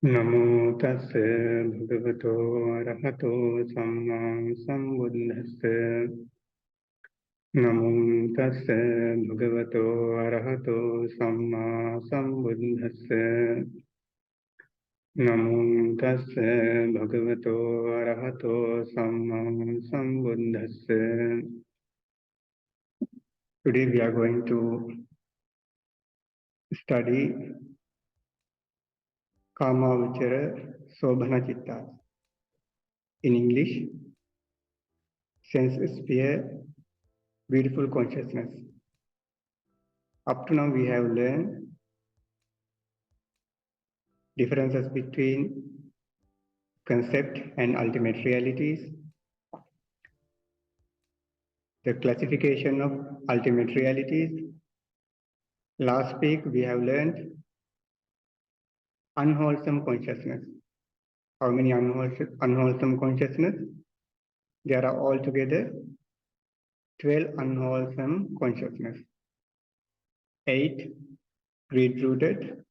Namo tassa bhagavato arahato samma sambuddhassa. Namo tassa bhagavato arahato samma sambuddhassa. Namo tassa bhagavato arahato samma sambuddhassa. Today we are going to study Kāmasobhana Cittas. In English, sense sphere, beautiful consciousness. Up to now we have learned differences between concept and ultimate realities, the classification of ultimate realities. Last week we have learned unwholesome consciousness. How many unwholesome consciousness? There are altogether 12 unwholesome consciousness. 8 greed-rooted,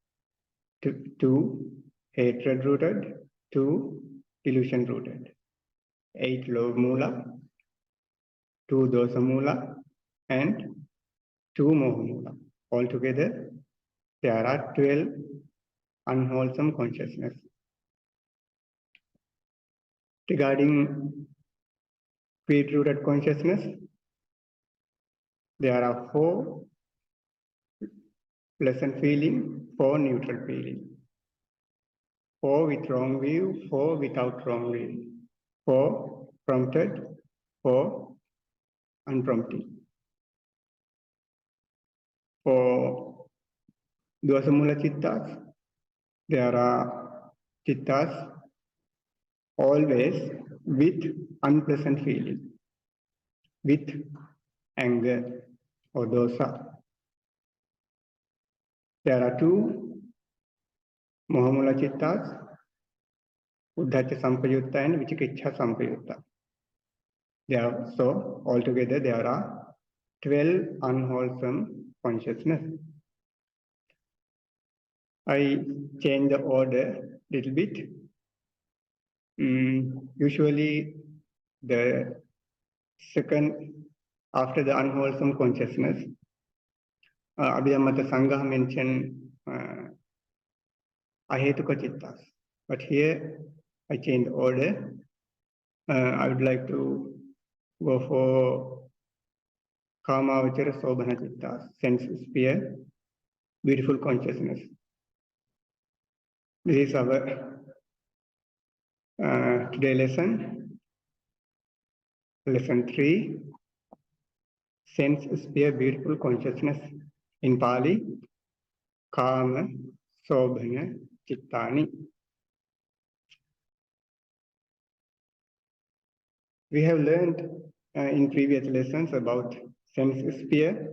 2 hatred-rooted, 2 delusion-rooted. 8 love-mula, 2 dosa-mula, and 2 moha-mula. Altogether, there are 12 unwholesome consciousness. Regarding greed-rooted consciousness, there are 4 pleasant feeling, 4 neutral feeling. 4 with wrong view, 4 without wrong view. 4 prompted, 4 unprompted. For Kāmasobhana Cittas, there are cittas always with unpleasant feeling, with anger or dosa. There are 2 mohamula cittas, uddhacca sampayutta and vicikiccha sampayutta. So altogether there are 12 unwholesome consciousness. I change the order a little bit. Usually the second after the unwholesome consciousness, Abhidhamma Sangha mentioned ahetuka cittas. But here I change the order. I would like to go for Kāmasobhana Cittas, sense sphere, beautiful consciousness. This is our today lesson, lesson 3, sense sphere, beautiful consciousness. In Pali, Kāmasobhana Cittani. We have learned in previous lessons about sense sphere.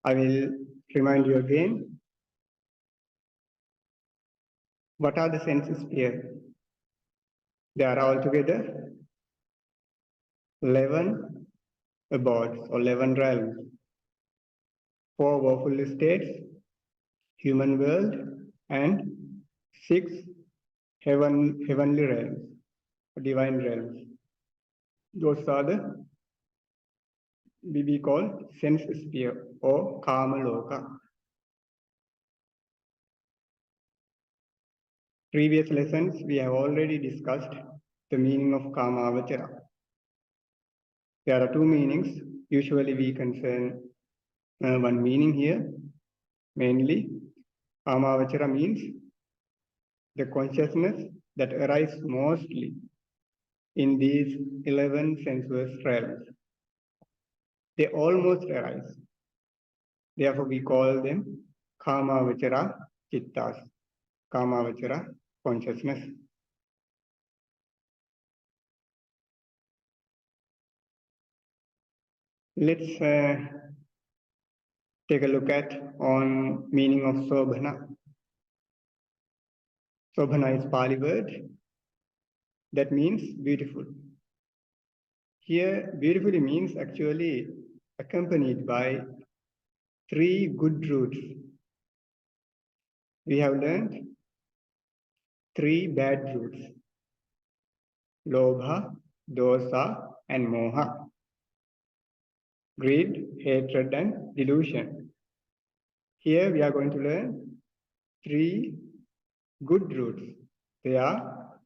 I will remind you again. What are the sense spheres? There are altogether 11 abodes or 11 realms. 4 woeful states, human world, and 6 heavenly realms, divine realms. Those are the we call sense sphere or Kāmaloka. Previous lessons we have already discussed the meaning of Kāmavachara. There are 2 meanings. Usually we concern one meaning here. Mainly, Kāmavachara means the consciousness that arises mostly in these 11 sensuous realms. They almost arise. Therefore, we call them Kāmavachara Cittas, Kāmavachara consciousness. Let's take a look at on meaning of Sobhana. Sobhana is Pali word that means beautiful. Here, beautifully means actually accompanied by 3 good roots. We have learned three bad roots: Lobha, Dosa, and Moha. Greed, hatred, and delusion. Here we are going to learn three good roots. They are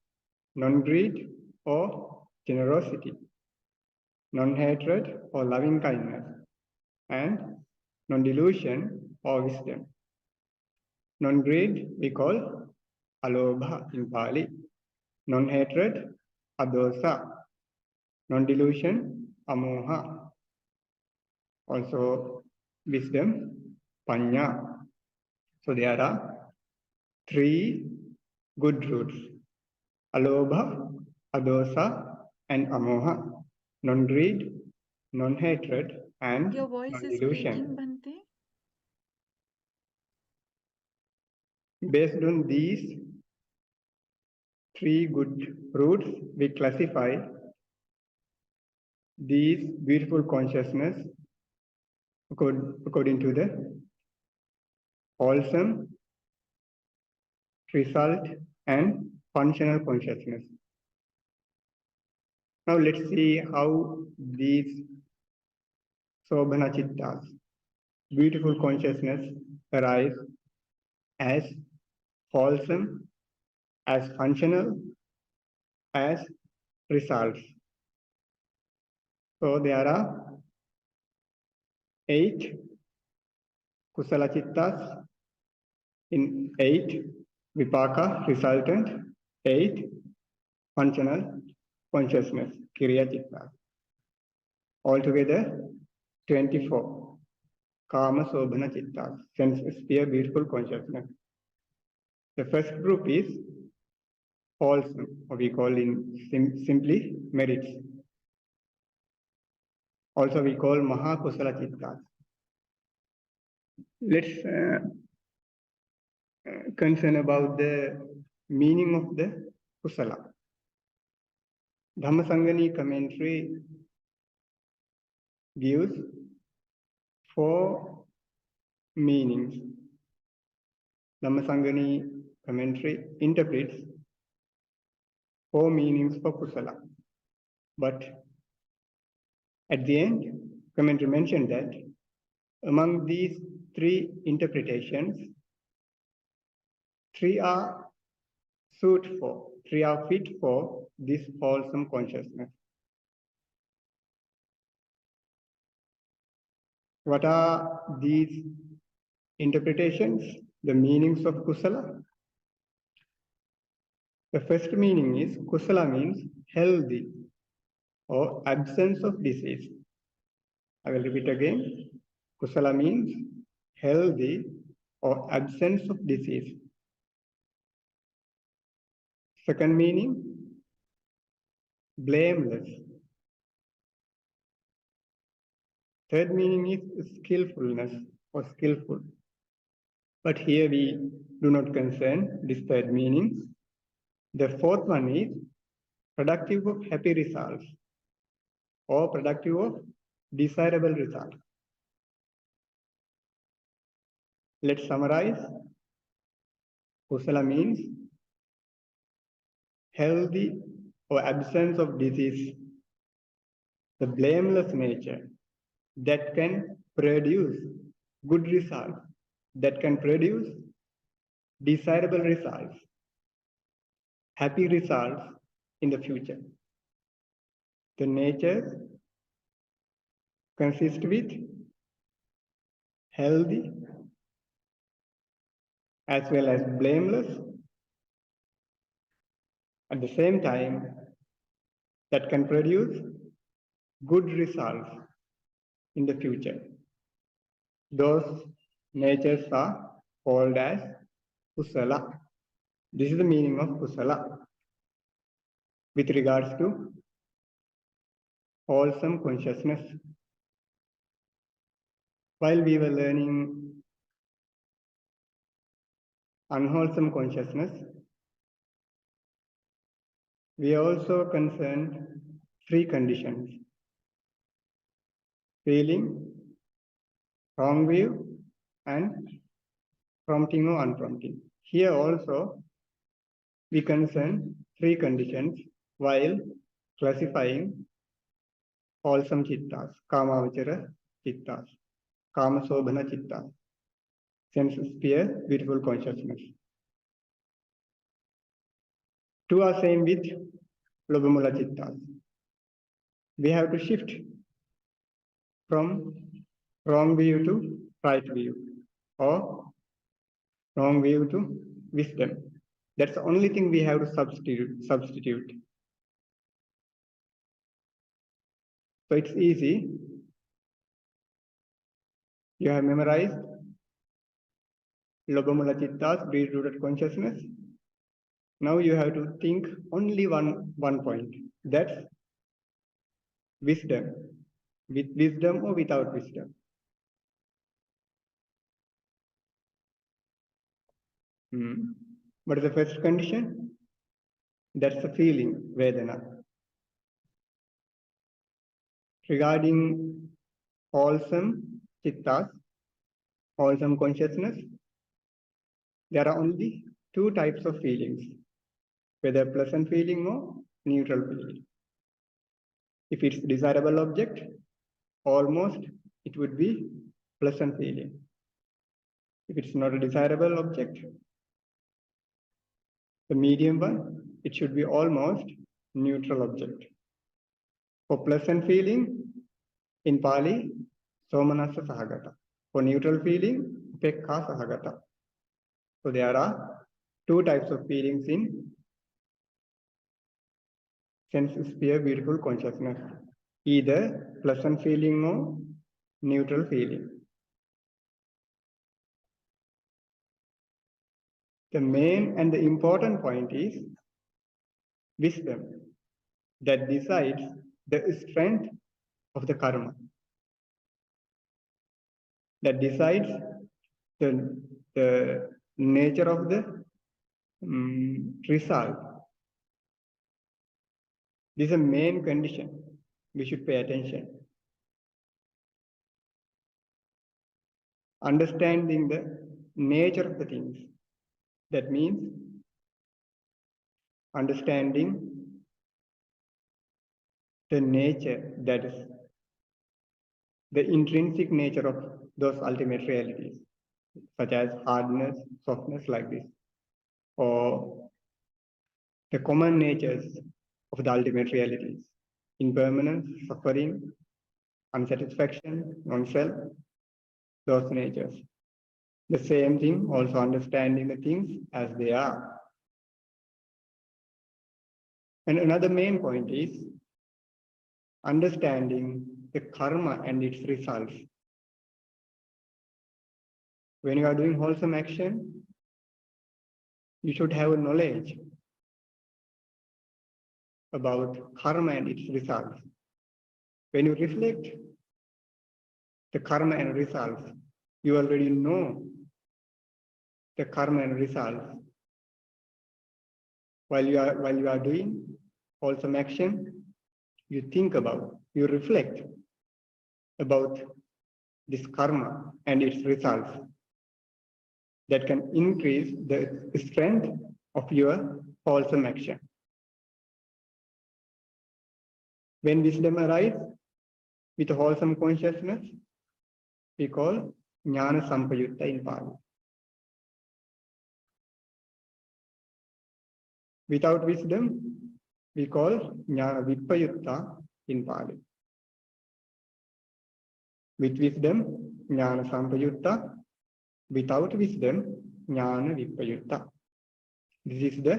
non-greed or generosity, non-hatred or loving kindness, and non-delusion or wisdom. Non-greed we call alobha in Pali, non-hatred adosa, non-delusion amoha, also wisdom panya. So there are three good roots: alobha, adosa, and amoha. Non-greed, non-hatred, and Your voice is non-delusion. breaking, Bhante. Based on these three good roots, we classify these beautiful consciousness according to the wholesome, result, and functional consciousness. Now let's see how these Sobhana Cittas, beautiful consciousness, arise as wholesome, as functional, as results. So there are 8 Kusala Cittas in 8 Vipaka resultant, 8 functional consciousness, Kriya Cittas. Altogether 24 Kāmasobhana Cittas, sense sphere beautiful consciousness. The first group is wholesome, or we call in simply merits. Also we call Maha Kusala Cittas. Let's concern about the meaning of the Kusala. Dhammasangani commentary gives 4 meanings. Dhammasangani commentary interprets 4 meanings for Kusala. But at the end, commentary mentioned that among these 3 interpretations, 3 are fit for this wholesome consciousness. What are these interpretations? The meanings of Kusala? The first meaning is Kusala means healthy or absence of disease. I will repeat again. Kusala means healthy or absence of disease. Second meaning, blameless. Third meaning is skillfulness or skillful. But here we do not concern this third meaning. The fourth one is productive of happy results or productive of desirable results. Let's summarize. Kusala means healthy or absence of disease, the blameless nature that can produce good results, that can produce desirable results, happy results in the future. The nature consists with healthy as well as blameless, at the same time that can produce good results in the future. Those natures are called as Kusala. This is the meaning of Kusala with regards to wholesome consciousness. While we were learning unwholesome consciousness, we are also concerned 3 conditions: feeling, wrong view, and prompting or unprompting. Here also we concern three conditions while classifying wholesome Cittas, Kāmavachara Cittas, Kāmasobhana Cittas, sense sphere, beautiful consciousness. Two are same with Lobhamula Cittas. We have to shift from wrong view to right view, or wrong view to wisdom. That's the only thing we have to substitute. So it's easy. You have memorized Lobhamula Cittas, greed-rooted consciousness. Now you have to think only one point. That's wisdom. With wisdom or without wisdom. What is the first condition? That's the feeling, Vedana. Regarding wholesome Cittas, wholesome consciousness, there are only two types of feelings, whether pleasant feeling or neutral feeling. If it's desirable object, almost it would be pleasant feeling. If it's not a desirable object, the medium one, it should be almost neutral object. For pleasant feeling, in Pali, Somanassa Sahagata. For neutral feeling, Upekha Sahagata. So there are two types of feelings in sense sphere, beautiful consciousness. Either pleasant feeling or neutral feeling. The main and the important point is wisdom that decides the strength of the karma, that decides the nature of the result. This is a main condition. We should pay attention. Understanding the nature of the things. That means understanding the nature, that is the intrinsic nature of those ultimate realities, such as hardness, softness, like this, or the common natures of the ultimate realities, impermanence, suffering, unsatisfaction, non-self, those natures. The same thing, also understanding the things as they are. And another main point is understanding the karma and its results. When you are doing wholesome action, you should have a knowledge about karma and its results. When you reflect the karma and results, you already know the karma and results. While you are doing wholesome action, you think about, you reflect about this karma and its results that can increase the strength of your wholesome action. When wisdom arises with a wholesome consciousness, we call Jnana Sampayutta in Pali. Without wisdom, we call Jnana Vipayutta in Pali. With wisdom, Jnana Sampayutta. Without wisdom, Jnana Vipayutta. This is the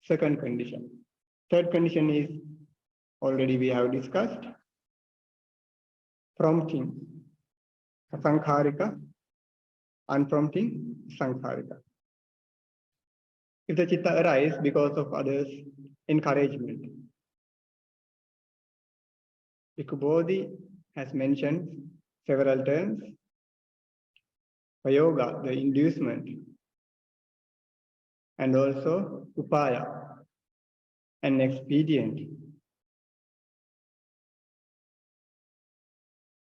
second condition. Third condition is, already we have discussed, prompting, Sankharika, unprompting, Sankharika. If the citta arises because of others' encouragement, Bhikkhu Bodhi has mentioned several terms. Prayoga, the inducement, and also upaya, an expedient.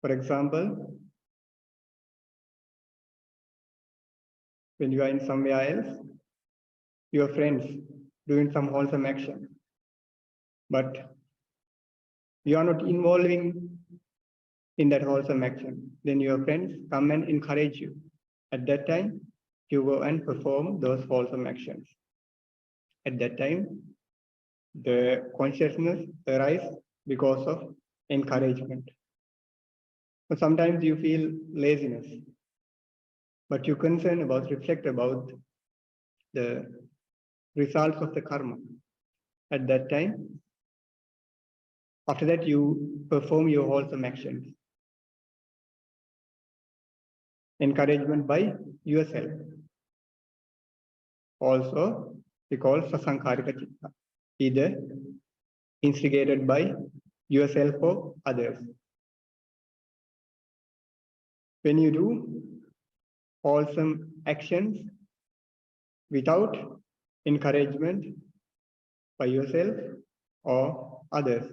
For example, when you are in somewhere else, your friends doing some wholesome action, but you are not involving in that wholesome action, then your friends come and encourage you. At that time, you go and perform those wholesome actions. At that time, the consciousness arises because of encouragement. But sometimes you feel laziness, but you reflect about the results of the karma. At that time, after that, you perform your wholesome actions. Encouragement by yourself. Also, we call sasaṅkārika citta, either instigated by yourself or others. When you do wholesome actions without encouragement by yourself or others,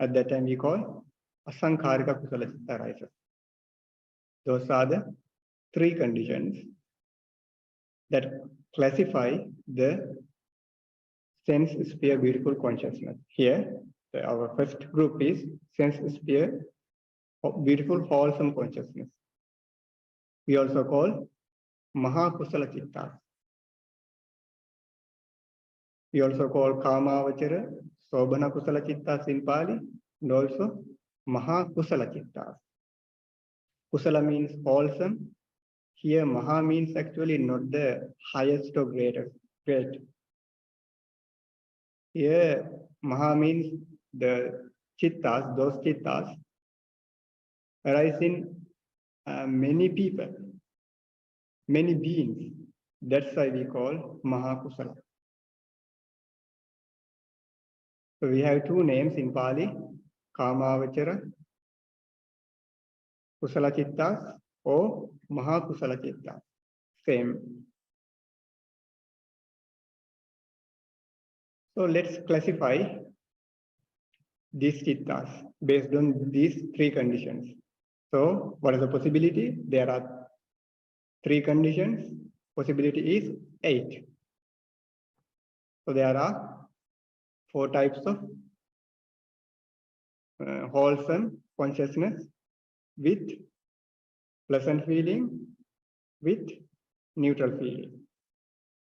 at that time we call asaṅkārika kusala citta arises. Those are the three conditions that classify the sense sphere beautiful consciousness. Here, our first group is sense sphere beautiful wholesome consciousness. We also call Maha Kusala Cittas. We also call Kāmasobhana Cittas in Pali, and also Maha Kusala Cittas. Kusala means wholesome. Here, Maha means actually not the highest or greatest. Great. Here, Maha means the Cittas, those Cittas arise in many people, many beings. That's why we call Maha Kusala. So we have two names in Pali, Kāmavachara Kusala Cittas or Maha Kusala Cittas. Same. So let's classify these Cittas based on these three conditions. So what is the possibility? There are three conditions. Possibility is 8. So there are 4 types of wholesome consciousness with pleasant feeling, with neutral feeling.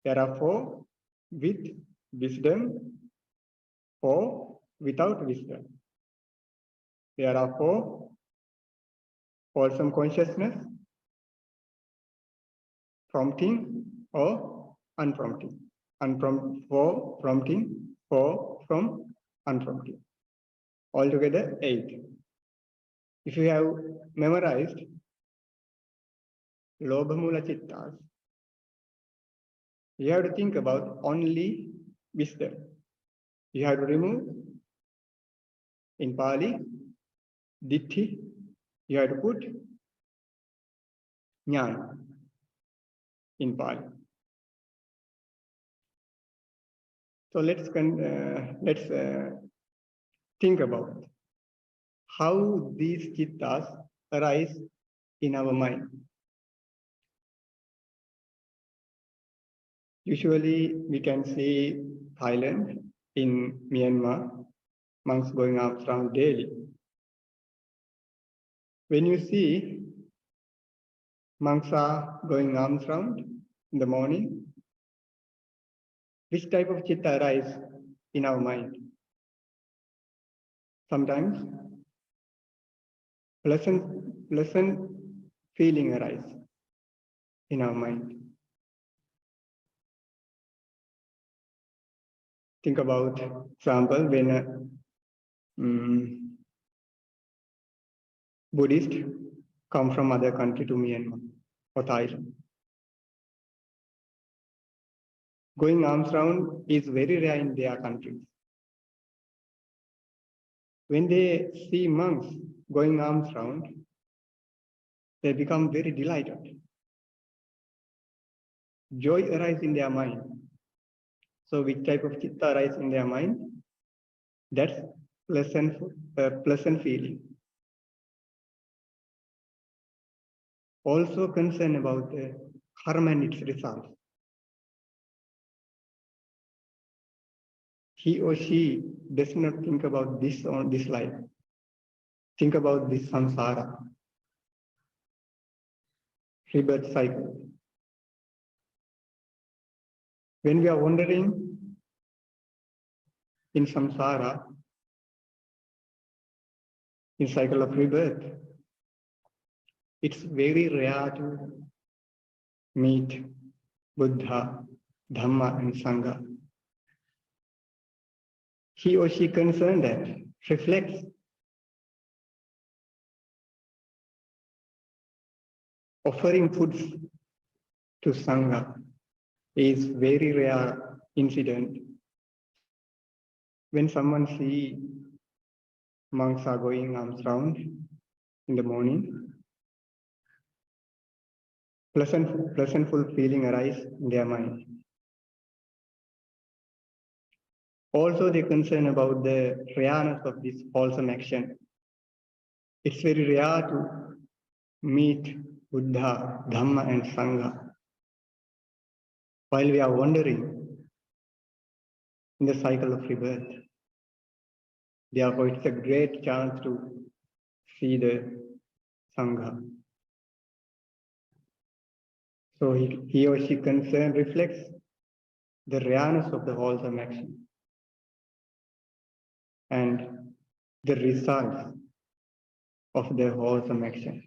There are 4 with wisdom, 4 without wisdom. There are 4 wholesome consciousness, prompting or unprompting. 4 prompting, 4 from unprompting. Altogether 8. If you have memorized Lobhamula Cittas, you have to think about only wisdom. You have to remove, in Pali, Ditti, you have to put Jnana in Pali. So let's think about how these Cittas arise in our mind. Usually we can see Thailand, in Myanmar, monks going out around daily. When you see monks are going arms round in the morning, which type of citta arise in our mind? Sometimes pleasant feeling arise in our mind. Think about example when a Buddhist come from other country to Myanmar or Thailand. Going arms round is very rare in their countries. When they see monks going arms round, they become very delighted. Joy arises in their mind. So which type of citta arises in their mind? That's pleasant feeling. Also concerned about the karma and its results. he or she does not think about this on this life. Think about this samsara, rebirth cycle. When we are wandering in samsara, in cycle of rebirth, it's very rare to meet Buddha, Dhamma, and Sangha. He or she concerned that reflects offering foods to Sangha is very rare incident. When someone see monks are going arms round in the morning, pleasantful feeling arise in their mind. Also, they concern about the rareness of this wholesome action. It's very rare to meet Buddha, Dhamma, and Sangha while we are wandering in the cycle of rebirth. Therefore, it's a great chance to see the Sangha. So he or she concern reflects the rareness of the wholesome action and the results of the wholesome action.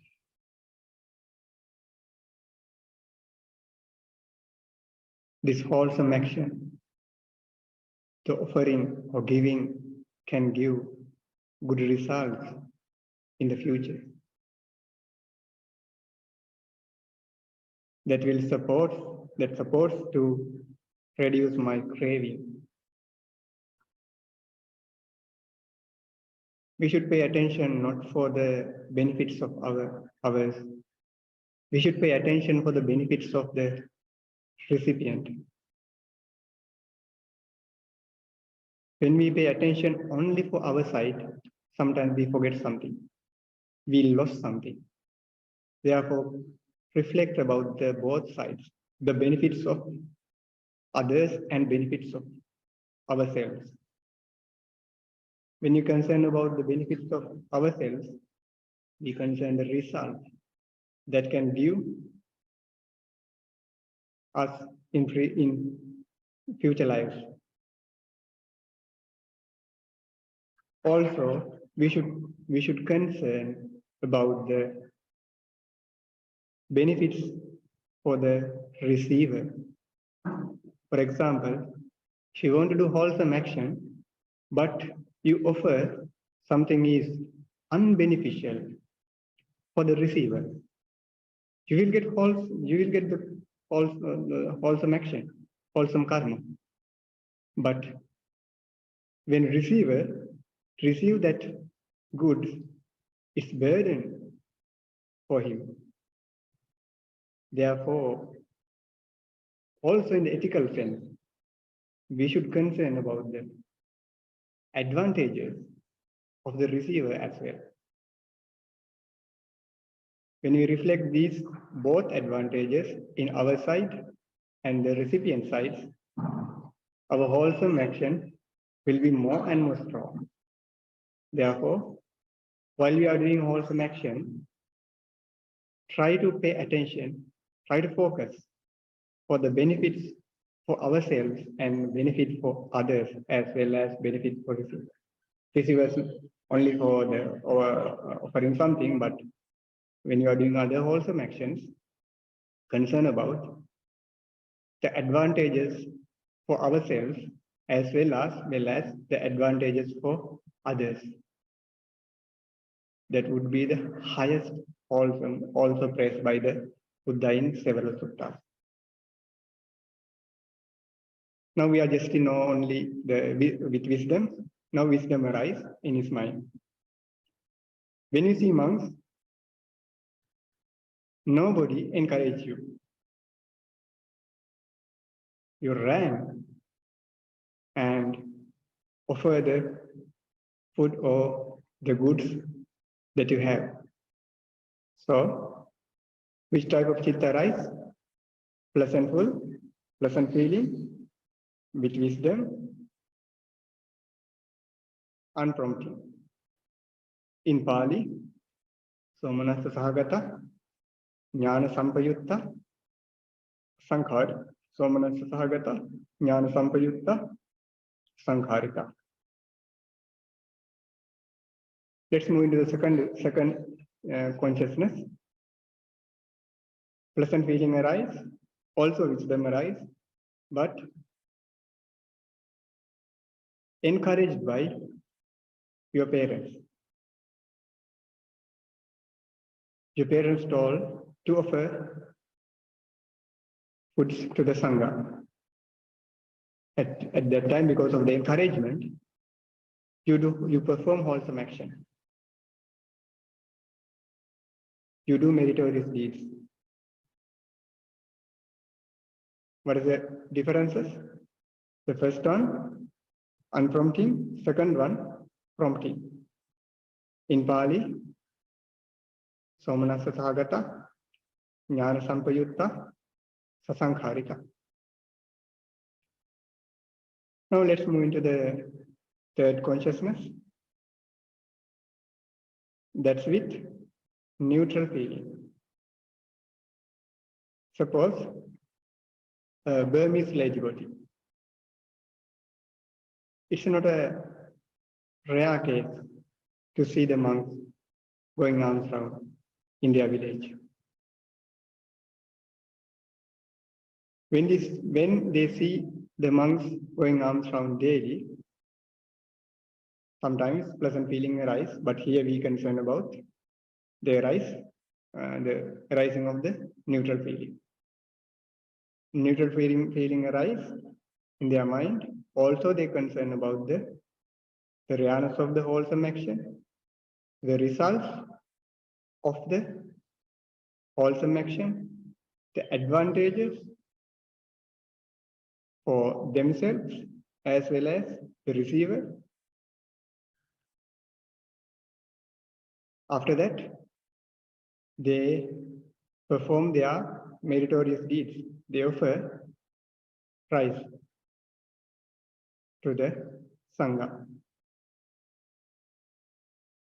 This wholesome action, the offering or giving, can give good results in the future. That supports to reduce my craving. We should pay attention not for the benefits of others. We should pay attention for the benefits of the recipient. When we pay attention only for our side, sometimes we forget something. We lost something. Therefore, reflect about the both sides, the benefits of others and benefits of ourselves. When you concern about the benefits of ourselves, we concern the result that can give us in future lives. Also, we should concern about the benefits for the receiver. For example, if you want to do wholesome action, but you offer something is unbeneficial for the receiver, you will get the wholesome action, wholesome karma. But when receiver receive that good, it's burden for him. Therefore, also in the ethical sense, we should concern about the advantages of the receiver as well. When we reflect these both advantages in our side and the recipient side, our wholesome action will be more and more strong. Therefore, while we are doing wholesome action, try to pay attention, try to focus for the benefits for ourselves and benefit for others, as well as benefit for receivers. Receivers only for the offering something, but when you are doing other wholesome actions, concern about the advantages for ourselves as well as the advantages for others. That would be the highest wholesome, also praised by the Buddha in several suttas. Now we are just to know only with wisdom. Now wisdom arises in his mind. When you see monks, nobody encourage you. You ran and offer the food or the goods that you have. So, which type of citta arises? Pleasant feeling, with wisdom, unprompting. In Pali, Somanassa Sahagata, Jnana Sampayutta, Sankhar, Somanassa Sahagata, Jnana Sampayutta, Sankharika. Let's move into the second consciousness. Pleasant feeling arise, also wisdom arise, but encouraged by your parents. Your parents told to offer foods to the Sangha. At that time, because of the encouragement, you perform wholesome action. You do meritorious deeds. What is the differences? The first one, unprompting. Second one, prompting. In Pali, Somanassa Sahagata, Jnana Sampayutta, Sasankharika. Now let's move into the third consciousness. That's with neutral feeling. Suppose a Burmese laity. It's not a rare case to see the monks going arms round in their village. When they see the monks going arms round daily, sometimes pleasant feeling arise, but here we concern about the arising of the neutral feeling. Neutral feeling arise in their mind. Also, they concern about the rareness of the wholesome action, the results of the wholesome action, the advantages for themselves as well as the receiver. After that, they perform their meritorious deeds. They offer rice to the Sangha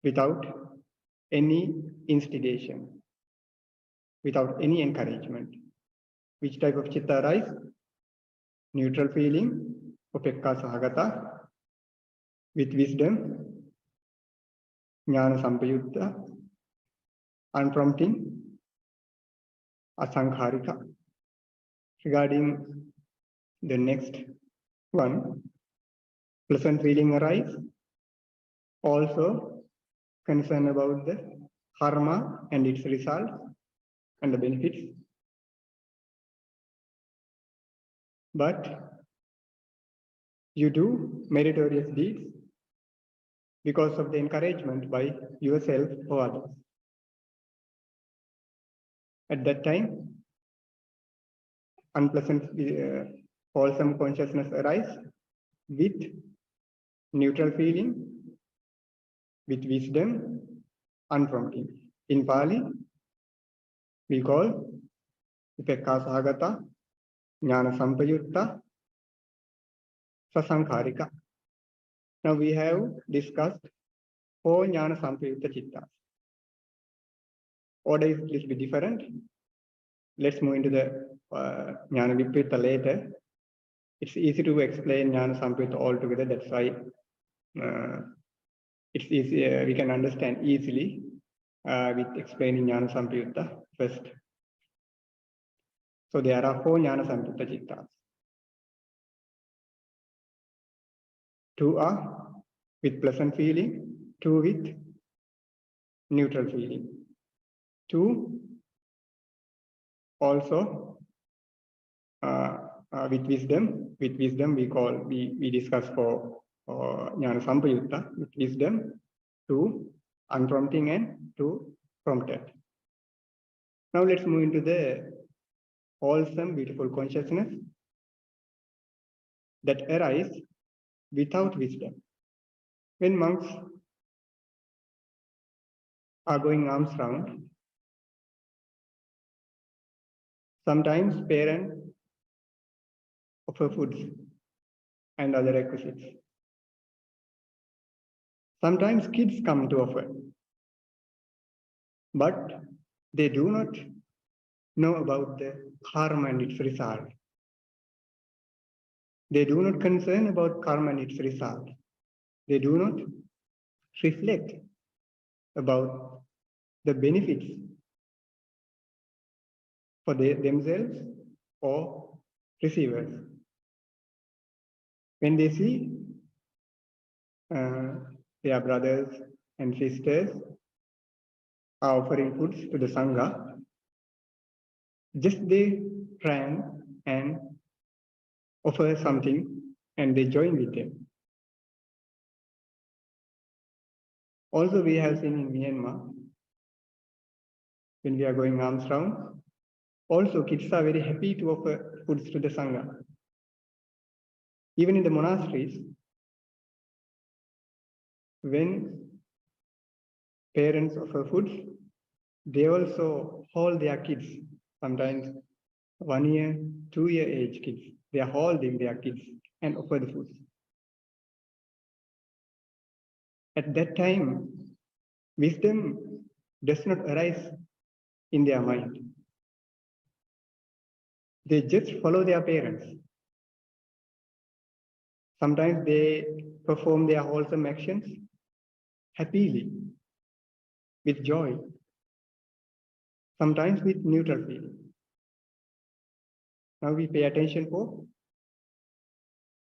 without any instigation, without any encouragement. Which type of chitta arise? Neutral feeling, upekka sahagata, with wisdom, jnana sampayutta, unprompting, asankharika. Regarding the next one, pleasant feeling arise, also concern about the karma and its results and the benefits. But you do meritorious deeds because of the encouragement by yourself or others. At that time, unpleasant wholesome consciousness arise with neutral feeling, with wisdom, unprompting. In Pali, we call upekka sahagata, jnana sampayutta, sasankharika. Now we have discussed 4 jnana sampayutta cittas. Order is a little bit different. Let's move into the jnana viparita later. It's easy to explain jnana sampayutta altogether. That's why it's easy. We can understand easily with explaining jnana sampayutta first. So there are 4 jnana sampayutta cittas. 2 are with pleasant feeling, 2 with neutral feeling. 2 also with wisdom. With wisdom we discuss for jnana sampayutta, with wisdom, 2 unprompting and 2 prompted. Now let's move into the wholesome, beautiful consciousness that arise without wisdom. When monks are going arms round, sometimes parents offer foods and other requisites. Sometimes kids come to offer, but they do not know about the karma and its result. They do not concern about karma and its result. They do not reflect about the benefits for themselves or receivers. When they see their brothers and sisters are offering foods to the Sangha, just they ran and offer something and they join with them. Also, we have seen in Myanmar, when we are going arms round, also kids are very happy to offer foods to the Sangha. Even in the monasteries, when parents offer foods, they also hold their kids, sometimes 1 year, 2 year age kids. They are holding their kids and offer the foods. At that time, wisdom does not arise in their mind. They just follow their parents. Sometimes they perform their wholesome actions happily, with joy, sometimes with neutral feeling. Now we pay attention for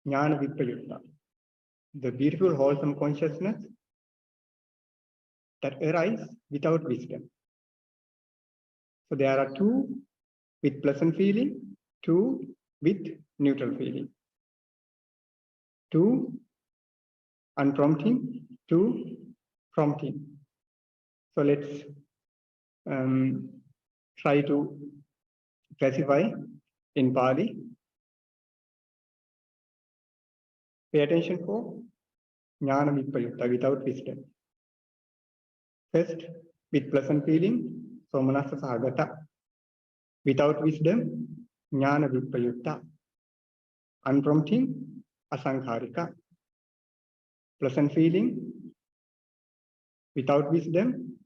Jnana Vipayutta, the beautiful wholesome consciousness that arises without wisdom. So there are two with pleasant feeling, two with neutral feeling, two unprompting, two prompting. So let's try to classify in Pali. Pay attention for Jnana Vipayutta, without wisdom. First, with pleasant feeling, Somanassa Sahagata. Without wisdom, Jnana Vipayutta. Unprompting, Asankharika. Pleasant feeling, without wisdom,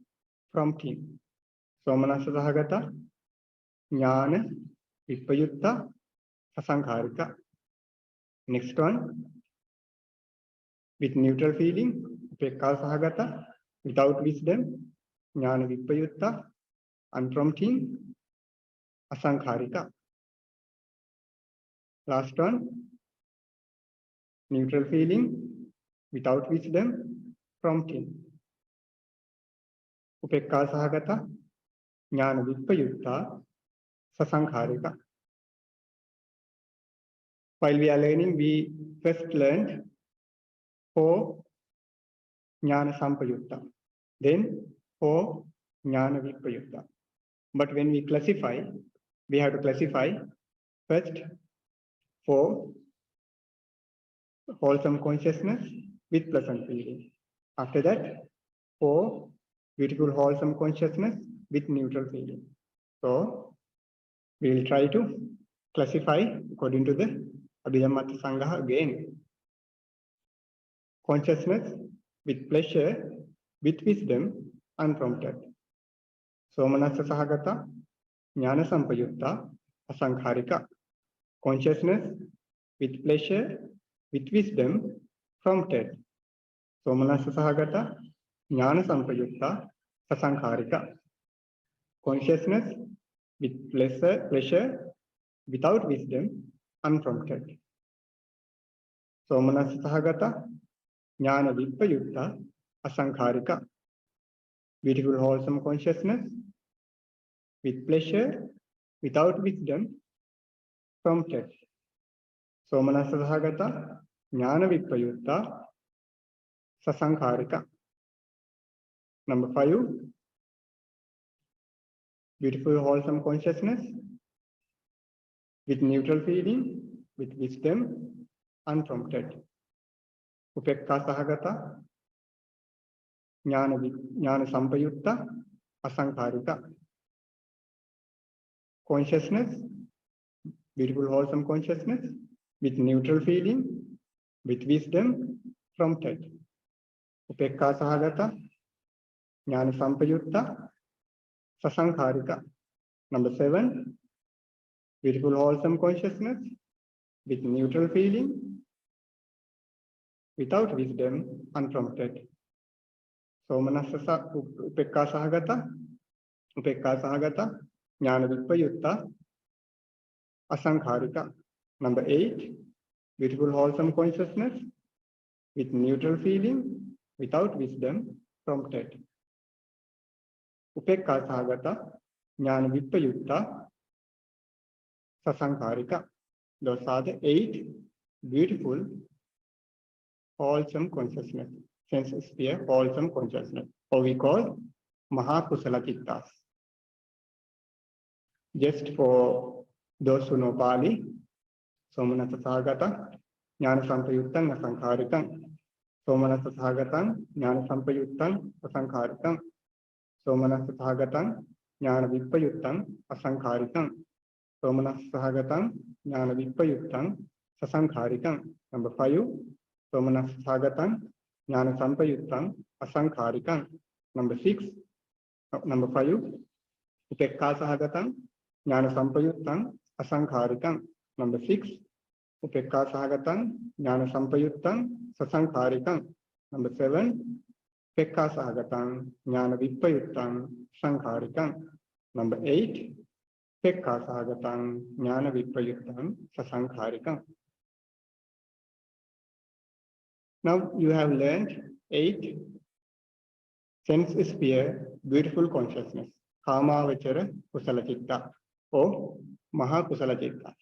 prompting. Somanassa Sahagata, Jnana Vipayutta, Asankharika. Next one, with neutral feeling, Upekka Sahagata. Without wisdom, Jnana Vipayutta, unprompting, Asankharika. Last one, neutral feeling, without wisdom, prompting. Upekka Sahagata, Jnana Vipayutta, Sasankharika. While we are learning, we first learned 4 Jnana Sampayutta, then 4 Jnana Vipayutta. But when we classify, we have to classify first 4 wholesome consciousness with pleasant feeling. After that, 4 beautiful wholesome consciousness with neutral feeling. So we will try to classify according to the Abhidhamma Sangha again. Consciousness with pleasure, with wisdom, unprompted. Somanassa Sahagata, Jnana Sampayutta, Asankharika. Consciousness with pleasure, with wisdom, prompted. Somanassa Sahagata, Jnana Sampayutta, Asankharika. Consciousness with pleasure, without wisdom, unprompted. Somanassa Sahagata, Jnana Vipayutta, Asankharika. Beautiful wholesome consciousness with pleasure, without wisdom, prompted. Somanassa Sahagata, Jnana Vipayutta, Sasankharika. Number 5, beautiful wholesome consciousness with neutral feeling, with wisdom, unprompted. Upekka Sahagata, Jnana Sampayutta, Asankharika. Consciousness, beautiful wholesome consciousness with neutral feeling, with wisdom, prompted. Upekka Sahagata, Jnana Sampayutta, Sasankharika. Number 7, beautiful wholesome consciousness with neutral feeling, without wisdom, unprompted. Somanassa Upekka Sahagata, Jnana Vipayutta, Asankharika. Number 8, beautiful wholesome consciousness with neutral feeling, without wisdom, prompted. Upekka Sahagata, Jnana Vipayutta, Sasankharika. Those are the 8 beautiful wholesome consciousness, sense sphere wholesome consciousness, or we call Mahakusala Cittas. Just for those who know Pali, Somanassa Sahagata, Jnana Sampayuttam Asankharikam. Somanassa Sahagatam, Jnana Sampayuttam Asankharikam. Somanassa Sahagatam, Jnana Vipayuttam Asankharikam. Somanassa Sahagatam, Jnana Vipayuttam Sasankharikam. Number 5, Somanassa Sahagatam, Jnana Sampayuttam Asankharikam. Number 5, Upekka Sahagatam, Jnana Sampayuttam Asankharikam. Number 6, Upekka Sahagatam, Jnana Sampayuttam Sasankharikam. Number 7, Upekka Sahagatam, Jnana Vipayuttam Sankharikam. Number 8, Upekka Sahagatam, Jnana Vipayuttam Sasankharikam. Now you have learned 8 sense sphere beautiful consciousness, Kāmāvachara Kusala Citta or Mahakusala Cittas.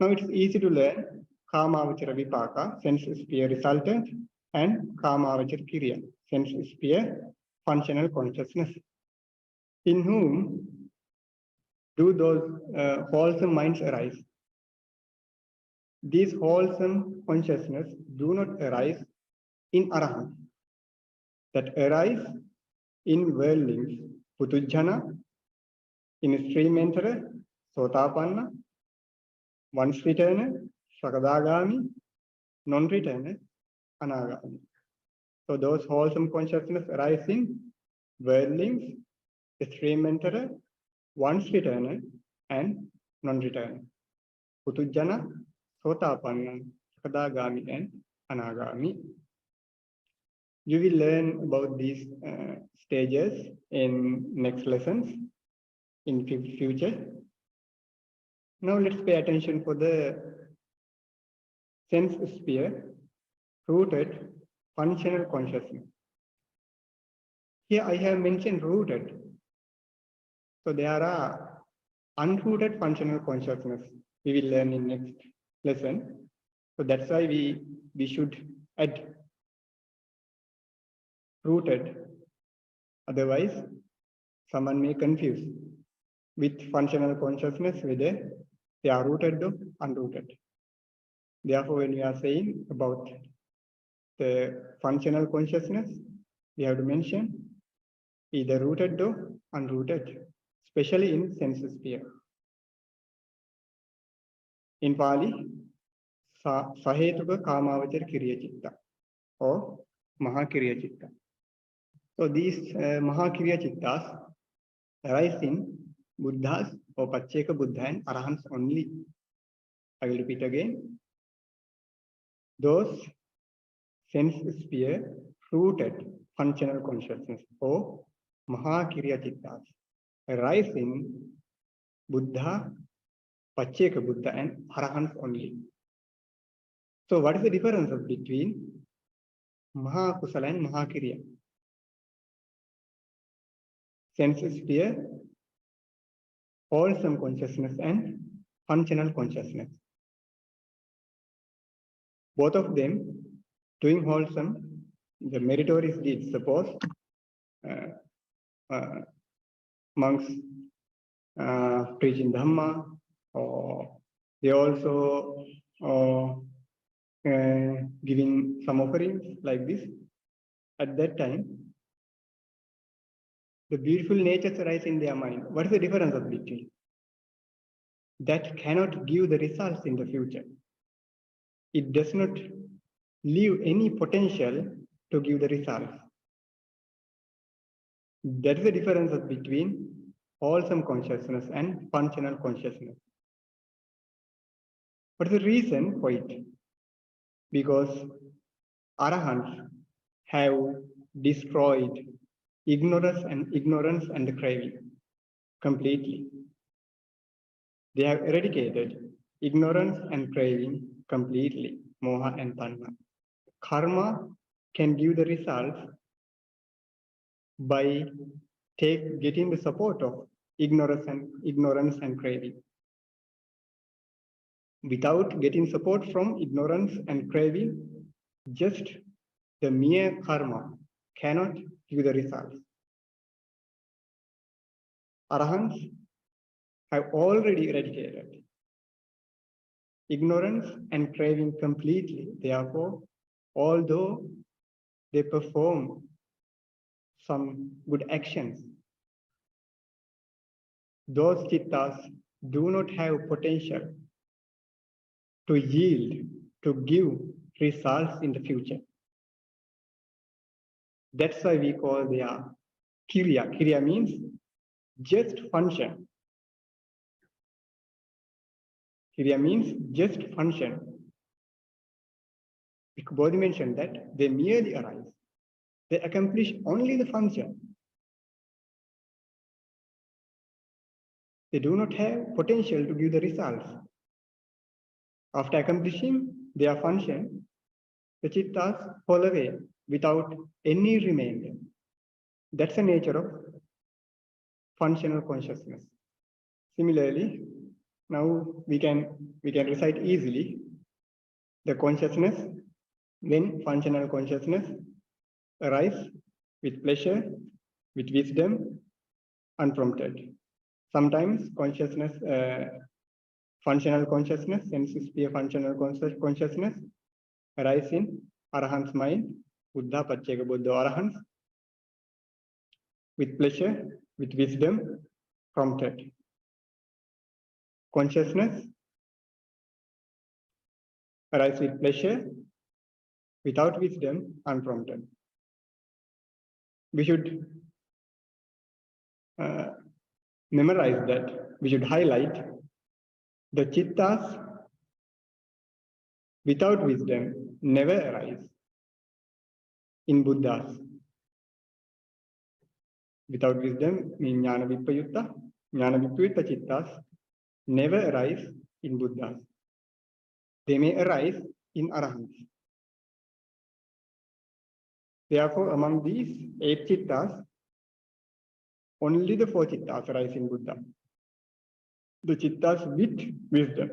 Now it's easy to learn Kāmāvachara Vipāka, sense sphere resultant, and Kāmāvachara Kriya, sense sphere functional consciousness. In whom do those wholesome minds arise? These wholesome consciousness do not arise in Arahant, that arise in worldlings, Putujjana, in stream enterer, Sotapanna, once returner, Sakadagami, non-returner, Anagami. So those wholesome consciousness arise in worldlings, stream enterer, once returner, and non-returner. Putujjana, Sotapanna, Sakadagami, and Anagami. You will learn about these stages in next lessons in future. Now let's pay attention for the sense sphere rooted functional consciousness. Here I have mentioned rooted. So there are unrooted functional consciousness we will learn in next lesson. So that's why we should add rooted. Otherwise, someone may confuse with functional consciousness whether they are rooted or unrooted. Therefore, when we are saying about the functional consciousness, we have to mention either rooted or unrooted, especially in sense sphere. In Pali, Sahetuka Kāmāvachara Kriya Citta or Mahakriya Citta. So these Mahakriya Cittas arise in Buddhas or Pacceka Buddha and Arahants only. I will repeat again. Those sense sphere rooted functional consciousness or Mahakriya Cittas arise in Buddha, Pacceka Buddha and Arahants only. So what is the difference between Mahakusala and Mahakriya? Sense sphere, wholesome consciousness and functional consciousness. Both of them doing wholesome, the meritorious deeds. Suppose monks preaching Dhamma, or they also giving some offerings like this. At that time, the beautiful natures arise in their mind. What is the difference of between? That cannot give the results in the future. It does not leave any potential to give the results. That is the difference between wholesome consciousness and functional consciousness. What is the reason for it? Because Arahants have destroyed ignorance and the craving completely. They have eradicated ignorance and craving completely, moha and tanha. Karma can give the results by getting the support of ignorance and craving. Without getting support from ignorance and craving, just the mere karma cannot give the results. Arahants have already eradicated ignorance and craving completely. Therefore, although they perform some good actions, those cittas do not have potential to yield, to give results in the future. That's why we call their kiriya. Kiriya means just function. Kiriya means just function. Bodhi mentioned that they merely arise. They accomplish only the function. They do not have potential to give the results. After accomplishing their function, the cittas fall away without any remainder. That's the nature of functional consciousness. Similarly, now we can recite easily the consciousness when functional consciousness arises with pleasure, with wisdom, unprompted. Sometimes consciousness, functional consciousness, sense-sphere functional consciousness arises in Arahant's mind, Buddha, Pacceka Buddha, Arahants, with pleasure, with wisdom, prompted. Consciousness arises with pleasure, without wisdom, unprompted. We should memorize that. We should highlight the cittas without wisdom never arise in Buddhas. Without wisdom means jnana vipayutta. Jnana vipayutta cittas never arise in Buddhas. They may arise in Arahants. Therefore, among these 8 cittas, only the 4 cittas arise in Buddha. The cittas with wisdom.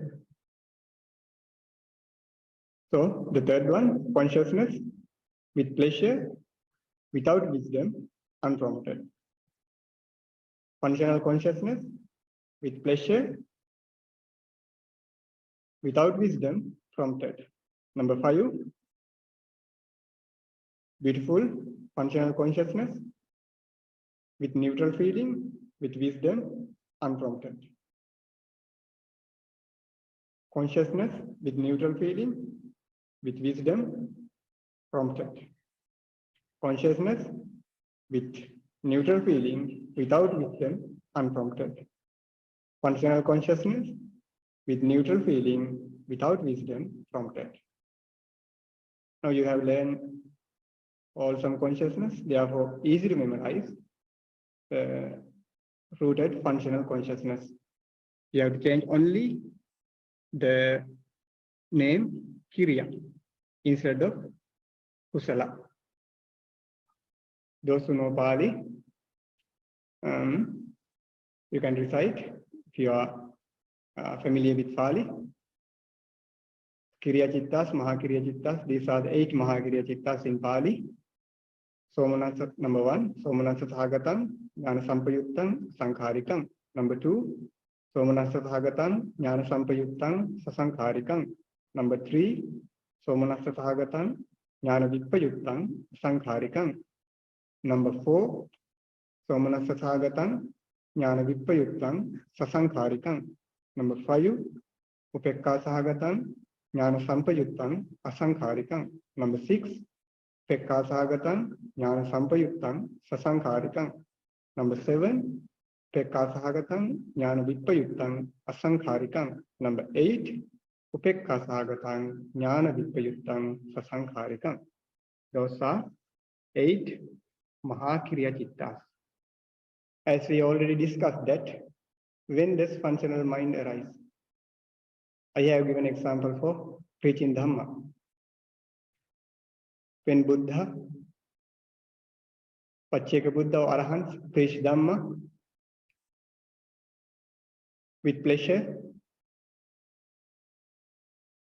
So, the third one, consciousness with pleasure, without wisdom, unprompted. Functional consciousness with pleasure, without wisdom, prompted. Number 5, beautiful functional consciousness with neutral feeling, with wisdom, unprompted. Consciousness with neutral feeling, with wisdom, prompted. Consciousness with neutral feeling, without wisdom, unprompted. Functional consciousness with neutral feeling, without wisdom, prompted. Now you have learned wholesome consciousness, therefore easy to memorize the rooted functional consciousness. You have to change only the name Kiriya instead of Kusala. Those who know Pali, you can recite if you are familiar with Pali. Kiriya Cittas, Mahakiriya Cittas, these are the 8 Mahakiriya Cittas in Pali. Somanasa, number 1, Somanasa Thagatam, Jnana Sampayuttam, Sankharikam. Number 2, Somanasa Thagatam, Jnana Sampayuttam, Sasankharikam. Number 3, Somanasa Thagatam, Jnana Vipayuttam, Sankharikam. Number 4, Somanasa Thagatam, Jnana Vipayuttam, Sasankharikam. Number 5, Upekka Sahagatam, Jnana Sampayuktang Asankharikang. Number 6, Pekkāsahagatam Jnana Sampayuktang Sasankharikang. Number 7, Pekkāsahagatam Jnana Vippayuktang Asankharikang. Number 8, Upekkāsahagatam Jnana Vippayuktang Sasankharikang. Those are 8 Mahakiriya Cittas. As we already discussed that, when does functional mind arise? I have given example for preaching Dhamma. When Buddha, Pacceka Buddha or Arahants preach Dhamma with pleasure,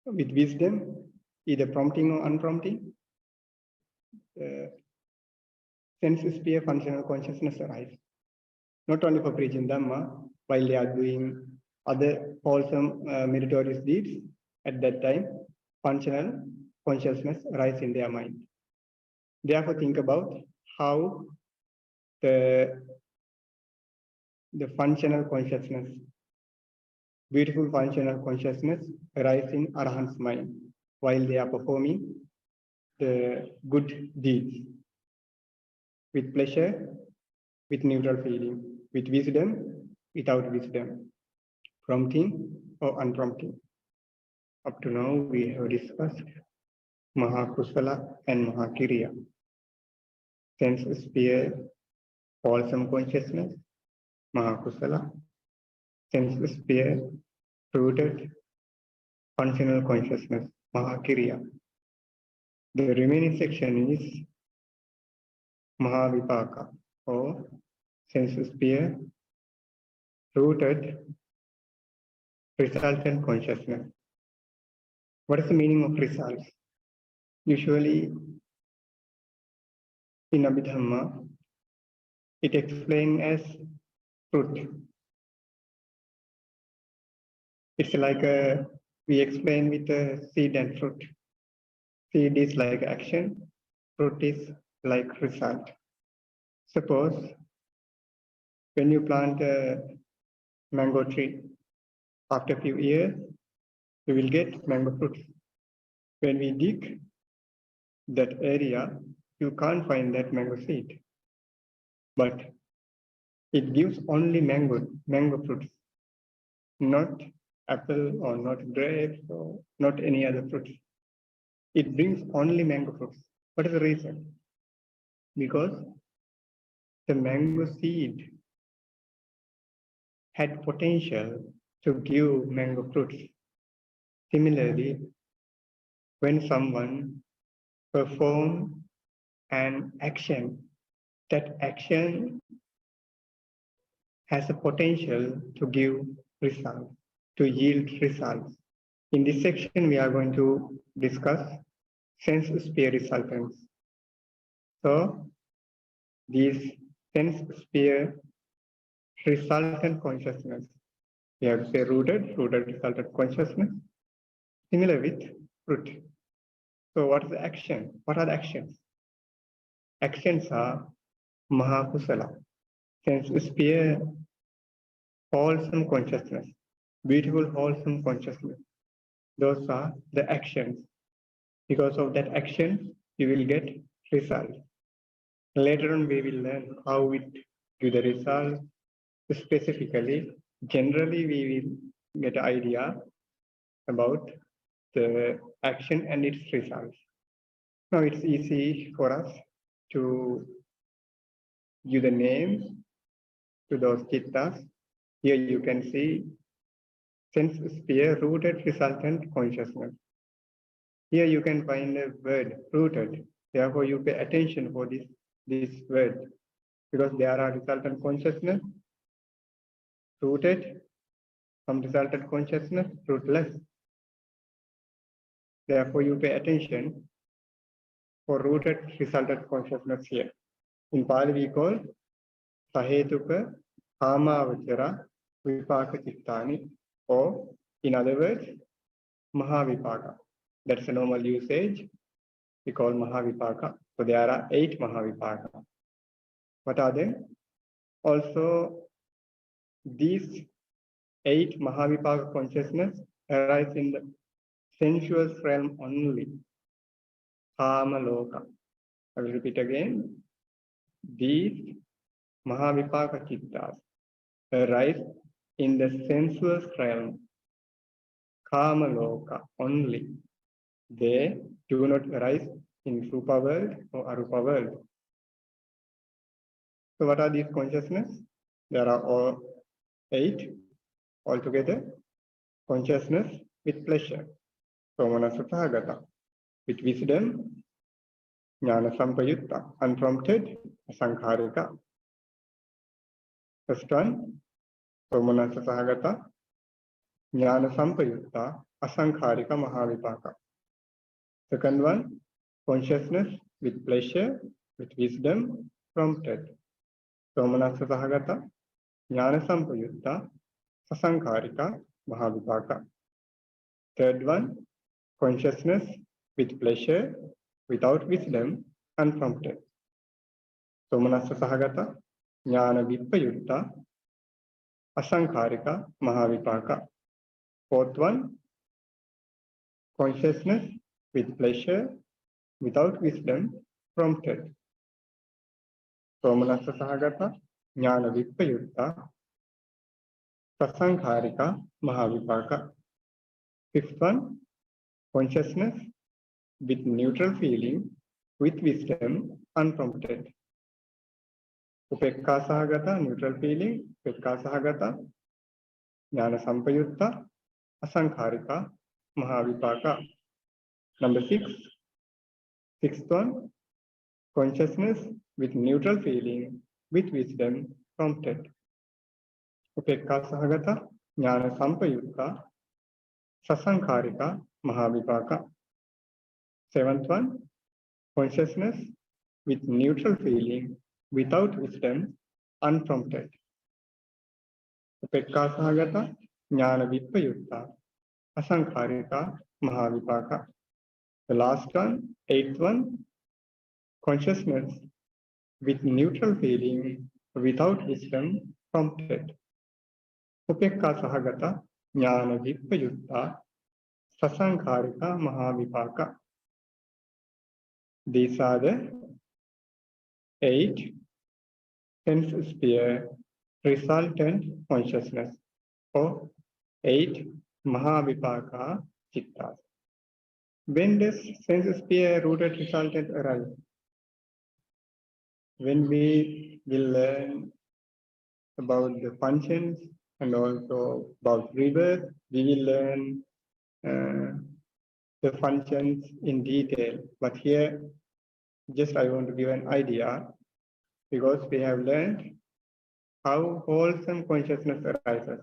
with wisdom, either prompting or unprompting, sense sphere functional consciousness arises. Not only for preaching Dhamma, while they are doing other wholesome meritorious deeds, at that time, functional consciousness arises in their mind. Therefore, think about how the functional consciousness, beautiful functional consciousness arises in Arahant's mind while they are performing the good deeds with pleasure, with neutral feeling, with wisdom, without wisdom, prompting or unprompting. Up to now, we have discussed Mahakusala and Mahakiriya. Sense sphere, wholesome consciousness, Mahakusala. Sense sphere, rooted, functional consciousness, Mahakiriya. The remaining section is Mahavipaka, or sense sphere, rooted, resultant consciousness. What is the meaning of results? Usually, in Abhidhamma, it explained as fruit. It's like we explain with seed and fruit. Seed is like action, fruit is like result. Suppose when you plant a mango tree, after a few years, you will get mango fruits. When we dig that area, you can't find that mango seed. But it gives only mango fruits, not apple or not grapes or not any other fruits. It brings only mango fruits. What is the reason? Because the mango seed had potential to give mango fruits. Similarly, when someone performs an action, that action has a potential to give results, to yield results. In this section, we are going to discuss sense sphere resultants. So, these sense sphere resultant consciousness, we have to say rooted resultant consciousness, similar with fruit. So, what is the action? What are the actions? Actions are Mahakusala, sense sphere, wholesome consciousness, beautiful wholesome consciousness. Those are the actions. Because of that action, you will get result. Later on, we will learn how it give the result. Specifically, generally, we will get an idea about the action and its results. Now, it's easy for us to give the names to those cittas. Here you can see sense sphere, rooted resultant consciousness. Here you can find a word, rooted. Therefore, you pay attention for this word, because there are resultant consciousness, rooted, some resultant consciousness, rootless. Therefore, you pay attention for rooted resultant consciousness here. In Pali, we call Sahetuka Kāmavachara Vipaka Cittani, or in other words, Mahavipaka. That's a normal usage. We call Mahavipaka. So there are 8 Mahavipaka. What are they? Also, these 8 Mahavipaka consciousness arise in the sensuous realm only. Kāmaloka. I will repeat again. These Mahavipaka Cittas arise in the sensuous realm, Kāmaloka only. They do not arise in Rupa world or Arupa world. So what are these consciousness? There are all 8 altogether. Consciousness with pleasure, Somanassathagata, with wisdom, Jnana Sampayutta, unprompted, Asankharika. First one, Somanassathagata, Jnana Sampayutta, Asankharika Mahavipaka. Second one, consciousness with pleasure, with wisdom, prompted, Somanassathagata, Jnana Sampayutta, Asankharika Mahavipaka. Third one, consciousness with pleasure, without wisdom, unprompted. Somanassathagata, Jnana Vipayutta, Asankharika Mahavipaka. Fourth one, consciousness with pleasure, without wisdom, prompted. Somanassathagata, Jnana Vipayutta, Asankharika Mahavipaka. Fifth one, consciousness with neutral feeling, with wisdom, unprompted. Upekka Sahagata, neutral feeling, Upekka Sahagata, Jnana Sampayutta, Asankharika Mahavipaka. Number 6, sixth one, consciousness with neutral feeling, with wisdom, prompted. Upekka Sahagata, Jnana Sampayutta, Asankharika Mahavipaka. Seventh one, consciousness with neutral feeling, without wisdom, unprompted. Upekka Sahagata, Jnana Vipayutta, Asankharika Mahavipaka. The last one, eighth one, consciousness with neutral feeling, without wisdom, prompted. Upekka Sahagata, Jnana Vipayutta, Asankharika Mahavipaka. These are the 8 sense sphere resultant consciousness, or 8 Mahavipaka Cittas. When does sense sphere rooted resultant arise? When we will learn about the functions and also about rebirth, we will learn the functions in detail. But here, just I want to give an idea, because we have learned how wholesome consciousness arises.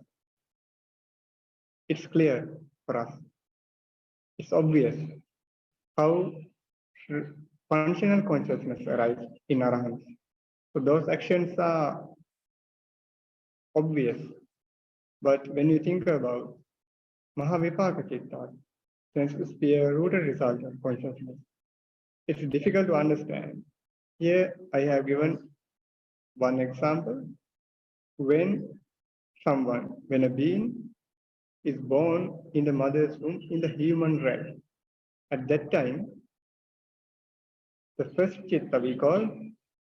It's clear for us. It's obvious how functional consciousness arises in Arahants. So those actions are obvious. But when you think about Mahavipaka Cittas, sense sphere rooted result of consciousness, it's difficult to understand. Here I have given one example. When a being is born in the mother's womb in the human realm, at that time, the first citta we call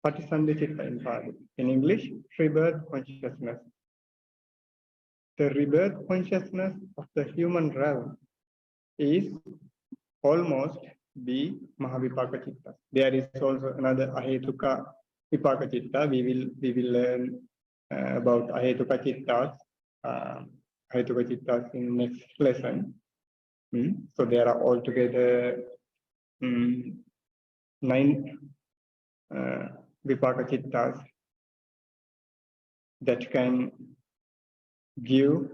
Patisandhi Citta in Pali. In English, rebirth consciousness. The rebirth consciousness of the human realm is almost the Mahavipaka Citta. There is also another Ahetuka Vipaka Citta. We will learn about Ahetuka Cittas, Ahetuka Cittas in next lesson. So there are altogether 9 Vipaka Cittas that can give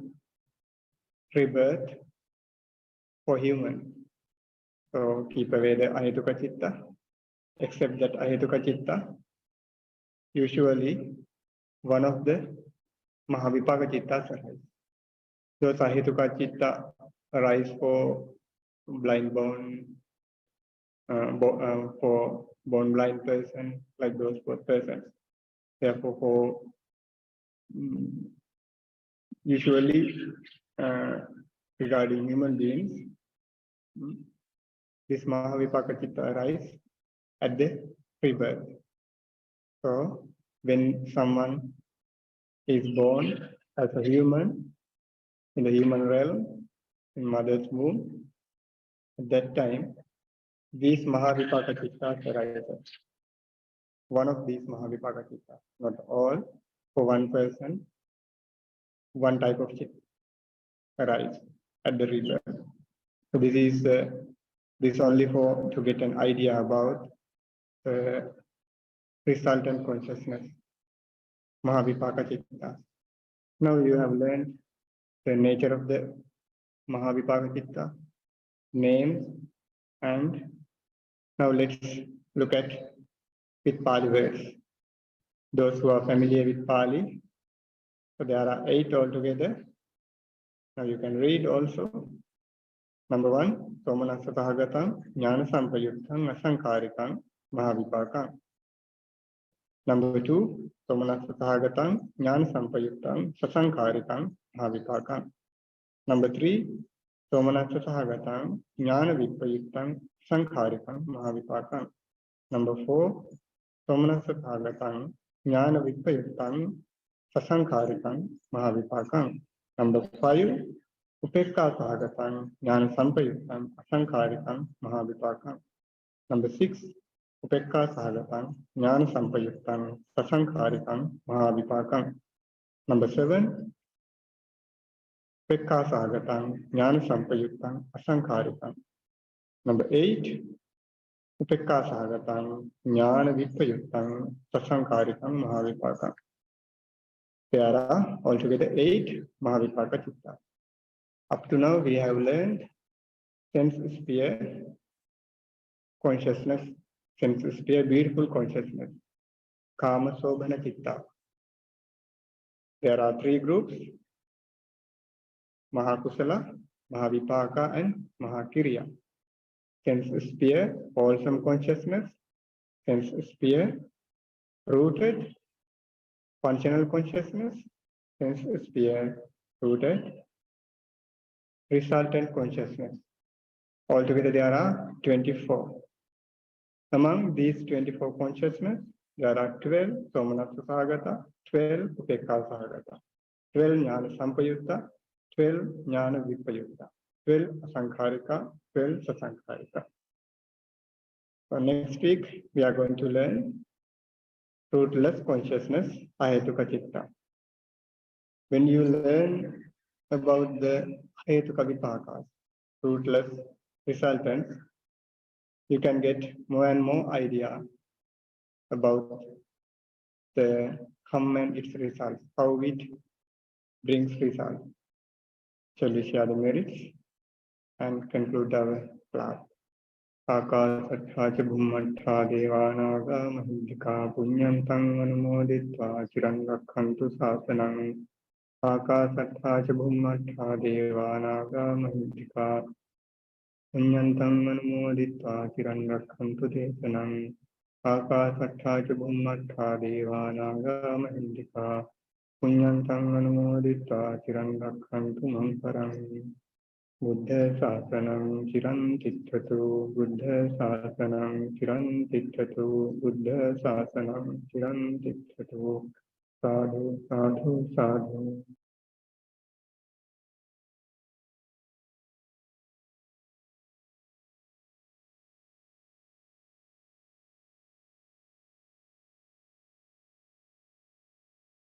rebirth for human. So keep away the Ahetuka Citta, except that Ahetuka Citta, usually one of the Mahavipaka Cittas arise. Those Ahetuka Citta arise for blind born, for born blind person, like those 4 persons. Therefore, for usually regarding human beings, This Mahavipaka Citta arises at the rebirth. So when someone is born as a human in the human realm, in mother's womb, at that time, these Mahavipaka Cittas arises. One of these Mahavipaka Cittas, not all, for one person, one type of citta arises at the rebirth. So this is only to get an idea about the resultant consciousness, Mahavipaka Citta. Now you have learned the nature of the Mahavipaka Citta, names, and now let's look at with Pali words. Those who are familiar with Pali, so there are 8 altogether. Now you can read also. Number 1, Somanassa Sahagatam, Jnana Sampayuktam, Asankarikam, Mahavipakam. Number 2, Somanassa Sahagatam, Jnana Sampayuktam, Sasankarikam, Mahavipakam. Number 3, Somanassa Sahagatam, Jnana Vipayuktam, Sankharikam, Mahavipakam. Number 4, Somanassa Sahagatam, Jnana Vipayuktam, Sasankarikam, Mahavipakam. Number 5, Upekka Sahagatam, Jnana Sampayuktam, Asankarikam, Mahavipakam. Number 6, Upekka Sahagatam, Jnana Sampayuktam, Sasankarikam, Mahavipakam. Number 7, Upekka Sahagatam, Jnana Sampayuktam, Asankarikam. Number 8, Upekka Sahagatam, Jnana Vipayuktam, Sasankarikam, Mahavipakam. There are altogether 8 Mahavipaka Cittas. Up to now, we have learned sense sphere consciousness, sense sphere beautiful consciousness, Kāmasobhana Cittas. There are 3 groups, Mahakusala, Mahavipaka, and Mahakiriya. Sense sphere, wholesome consciousness, sense sphere, rooted, functional consciousness, sense sphere, rooted, resultant consciousness. Altogether, there are 24. Among these 24 consciousness, there are 12 Somanassa Sahagata, 12 Upekka Sahagata, 12 Jnana Sampayutta, 12 Jnana Vipayutta, 12 Asankharika, 12 Sasankharika. So next week, we are going to learn rootless consciousness, Ahetuka Citta. When you learn about the Ahetuka Vipakas, rootless resultants, you can get more and more idea about the come and its results, how it brings results. Shall we share the merits and conclude our class? Kāmasobhana Cittas Devānāga Mahindika Puññantaṃ Anumoditva Ciran Rakkhantu Sāsanam. Kāmasobhana Cittas Devānāga Mahindika Puññantaṃ Anumoditva Ciran Rakkhantu Desanam. Kāmasobhana Cittas Devānāga Mahindika Puññantaṃ Anumoditva Ciran Rakkhantu Mankaram. Buddha Sasanam Ciran Tittatu, Buddha Sasanam Ciran Tittatu, Buddha Sasanam Ciran Tittatu. Sadhu, sadhu, sadhu.